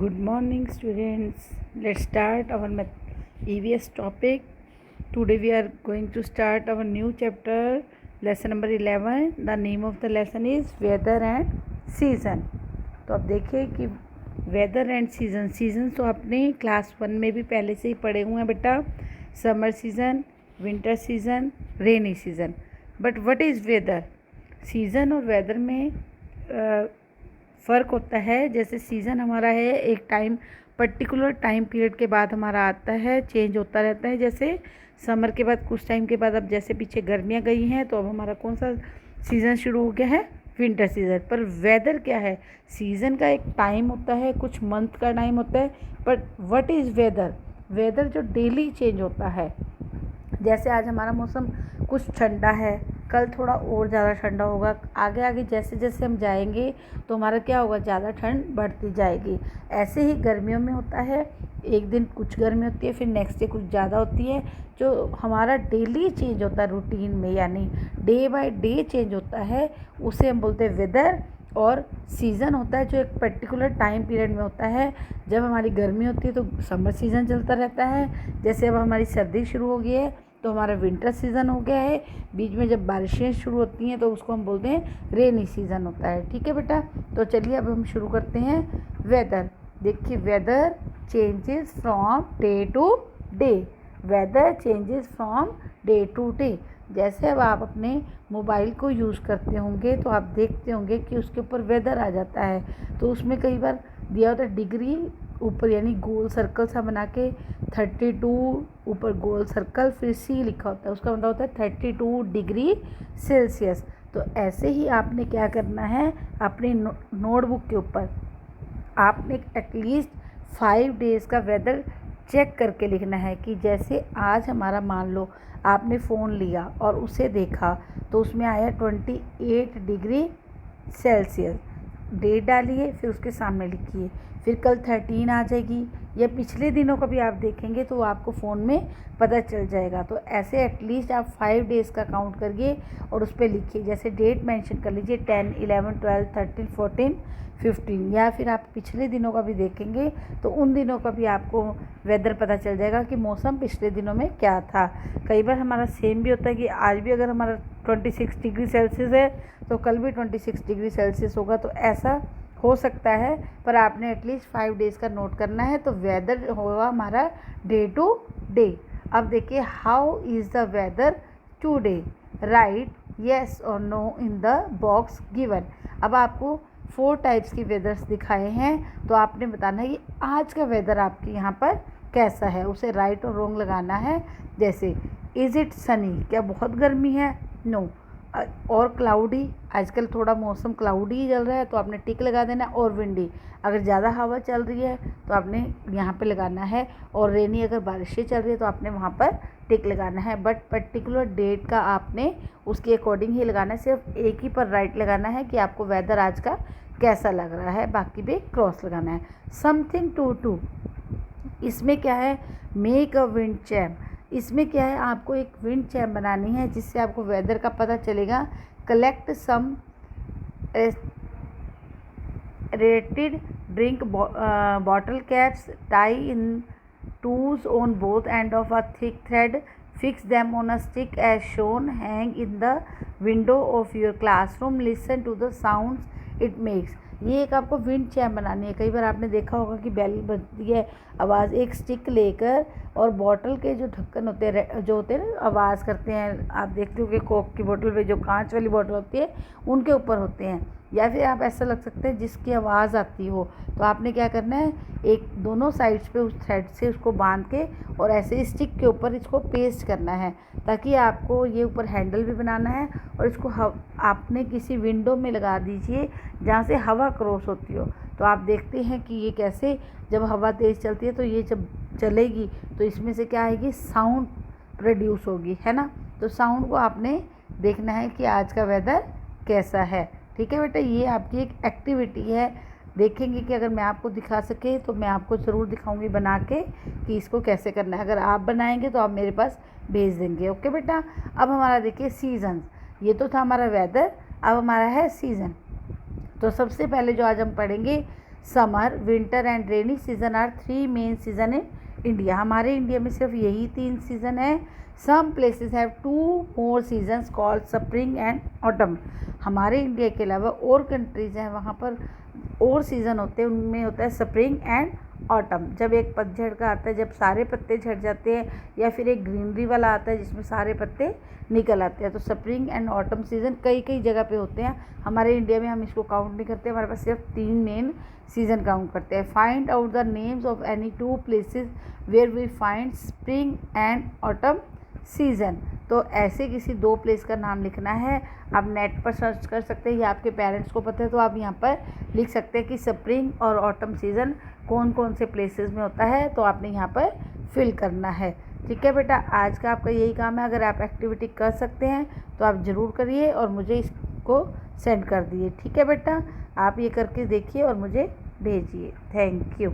Good morning, students. Let's start our EVS topic. Today we are going to start our new chapter, lesson number 11. The name of the lesson is Weather and Season. तो अब देखिए कि weather and season तो आपने class 1 में भी पहले से ही पढ़े हुए हैं बेटा. Summer season, winter season, rainy season. But what is weather? Season और वेदर में फ़र्क होता है. जैसे सीज़न हमारा है एक टाइम पर्टिकुलर टाइम पीरियड के बाद हमारा आता है, चेंज होता रहता है. जैसे समर के बाद कुछ टाइम के बाद, अब जैसे पीछे गर्मियाँ गई हैं तो अब हमारा कौन सा सीज़न शुरू हो गया है? Winter season. पर वेदर क्या है? सीज़न का एक टाइम होता है, कुछ मंथ का टाइम होता है. But what is weather? Weather जो डेली चेंज होता है. जैसे आज हमारा मौसम कुछ ठंडा है, कल थोड़ा और ज़्यादा ठंडा होगा. आगे आगे जैसे जैसे हम जाएंगे तो हमारा क्या होगा? ज़्यादा ठंड बढ़ती जाएगी. ऐसे ही गर्मियों में होता है. एक दिन कुछ गर्मी होती है, फिर नेक्स्ट डे कुछ ज़्यादा होती है. जो हमारा डेली चेंज होता है रूटीन में, यानी डे बाय डे चेंज होता है, उसे हम बोलते हैं वेदर. और सीज़न होता है जो एक पर्टिकुलर टाइम पीरियड में होता है. जब हमारी गर्मी होती है तो समर सीज़न चलता रहता है. जैसे अब हमारी सर्दी शुरू हो गई है तो हमारा विंटर सीज़न हो गया है. बीच में जब बारिशें शुरू होती हैं तो उसको हम बोलते हैं रेनी सीज़न होता है. ठीक है बेटा. तो चलिए अब हम शुरू करते हैं. वेदर. देखिए, weather changes from day to day. Weather changes from day to day. जैसे अब आप अपने मोबाइल को यूज़ करते होंगे तो आप देखते होंगे कि उसके ऊपर वेदर आ जाता है. तो उसमें कई बार दिया होता है डिग्री ऊपर, यानी गोल सर्कल सा बना के 32 ऊपर गोल सर्कल, फिर सी लिखा होता है. उसका मतलब होता है 32 डिग्री सेल्सियस. तो ऐसे ही आपने क्या करना है, अपने नोटबुक के ऊपर आपने एटलीस्ट 5 डेज़ का वेदर चेक करके लिखना है. कि जैसे आज हमारा, मान लो आपने फ़ोन लिया और उसे देखा तो उसमें आया 28 डिग्री सेल्सियस. डेट डालिए, फिर उसके सामने लिखिए. फिर कल 13 आ जाएगी, या पिछले दिनों का भी आप देखेंगे तो आपको फ़ोन में पता चल जाएगा. तो ऐसे एटलीस्ट आप 5 डेज़ का काउंट करिए और उस पर लिखिए. जैसे डेट मेंशन कर लीजिए 10, 11, 12, 13, 14, 15. या फिर आप पिछले दिनों का भी देखेंगे तो उन दिनों का भी आपको वेदर पता चल जाएगा कि मौसम पिछले दिनों में क्या था. कई बार हमारा सेम भी होता है कि आज भी अगर हमारा 26 डिग्री सेल्सियस है तो कल भी 26 डिग्री सेल्सियस होगा. तो ऐसा हो सकता है, पर आपने एटलीस्ट 5 डेज़ का नोट करना है. तो वेदर होगा हमारा डे टू डे. अब देखिए, how is the weather today? Right yes और no in the box given. अब आपको 4 टाइप्स की वेदर्स दिखाए हैं, तो आपने बताना है कि आज का वेदर आपके यहाँ पर कैसा है. उसे राइट और रॉन्ग लगाना है. जैसे इज़ इट सनी? क्या बहुत गर्मी है? नो. और क्लाउडी? आजकल थोड़ा मौसम क्लाउडी ही चल रहा है तो आपने टिक लगा देना. और विंडी? अगर ज़्यादा हवा चल रही है तो आपने यहाँ पे लगाना है. और रेनी, अगर बारिशें चल रही है तो आपने वहाँ पर टिक लगाना है. बट पर्टिकुलर डेट का आपने उसके अकॉर्डिंग ही लगाना है. सिर्फ एक ही पर राइट लगाना है कि आपको वेदर आज का कैसा लग रहा है, बाकी पे क्रॉस लगाना है. समथिंग टू डू, इसमें क्या है? Make a wind charm. इसमें क्या है? आपको एक विंड चैम बनानी है जिससे आपको वेदर का पता चलेगा. Collect some aerated drink bottle caps, tie in twos on both end of a thick thread, fix them on a stick as shown, hang in the window of your classroom, listen to the sounds it makes. ये एक आपको wind charm बनानी है. कई बार आपने देखा होगा कि बेल बजती है, आवाज़, एक स्टिक लेकर और बॉटल के जो ढक्कन होते हैं, जो होते हैं ना, आवाज़ करते हैं. आप देखते हो कि कोक की बोतल पे जो कांच वाली बोतल होती है उनके ऊपर होते हैं. या फिर आप ऐसा लग सकते हैं जिसकी आवाज़ आती हो. तो आपने क्या करना है, एक दोनों साइड्स पे उस थ्रेड से उसको बांध के और ऐसे स्टिक के ऊपर इसको पेस्ट करना है, ताकि आपको ये ऊपर हैंडल भी बनाना है. और इसको आपने किसी विंडो में लगा दीजिए जहाँ से हवा क्रॉस होती हो. तो आप देखते हैं कि ये कैसे, जब हवा तेज़ चलती है तो ये जब चलेगी तो इसमें से क्या आएगी? साउंड प्रोड्यूस होगी, है ना. तो साउंड को आपने देखना है कि आज का वेदर कैसा है. ठीक है बेटा, ये आपकी एक एक्टिविटी है. देखेंगे कि अगर मैं आपको दिखा सके तो मैं आपको ज़रूर दिखाऊंगी बना के कि इसको कैसे करना है. अगर आप बनाएंगे तो आप मेरे पास भेज देंगे. ओके बेटा. अब हमारा देखिए सीज़न. ये तो था हमारा वेदर. अब हमारा है सीज़न. तो सबसे पहले जो आज हम पढ़ेंगे summer, winter and rainy season are 3 main season in India. हमारे इंडिया में सिर्फ यही 3 सीज़न है। Some places have 2 more seasons called spring and autumn. हमारे इंडिया के अलावा और कंट्रीज़ हैं वहाँ पर और सीज़न होते हैं, उनमें होता है स्प्रिंग एंड ऑटम। जब एक पतझड़ का आता है, जब सारे पत्ते झड़ जाते हैं, या फिर एक ग्रीनरी वाला आता है जिसमें सारे पत्ते निकल आते हैं। तो स्प्रिंग एंड ऑटम सीज़न कई कई जगह पे होते हैं। हमारे इंडिया में हम इसको काउंट नहीं करते, हमारे पास सिर्फ 3 मेन सीज़न काउंट करते हैं। Find out the names of any 2 places where we find spring and autumn season. तो ऐसे किसी 2 प्लेस का नाम लिखना है। आप नेट पर सर्च कर सकते हैं, या आपके पेरेंट्स को पता है तो आप यहाँ पर लिख सकते हैं कि स्प्रिंग और ऑटम सीज़न कौन कौन से प्लेसेस में होता है, तो आपने यहाँ पर फिल करना है। ठीक है बेटा, आज का आपका यही काम है। अगर आप एक्टिविटी कर सकते हैं तो आप ज़रूर करिए और मुझे इसको सेंड कर दिए। ठीक है बेटा, आप ये करके देखिए और मुझे भेजिए। Thank you.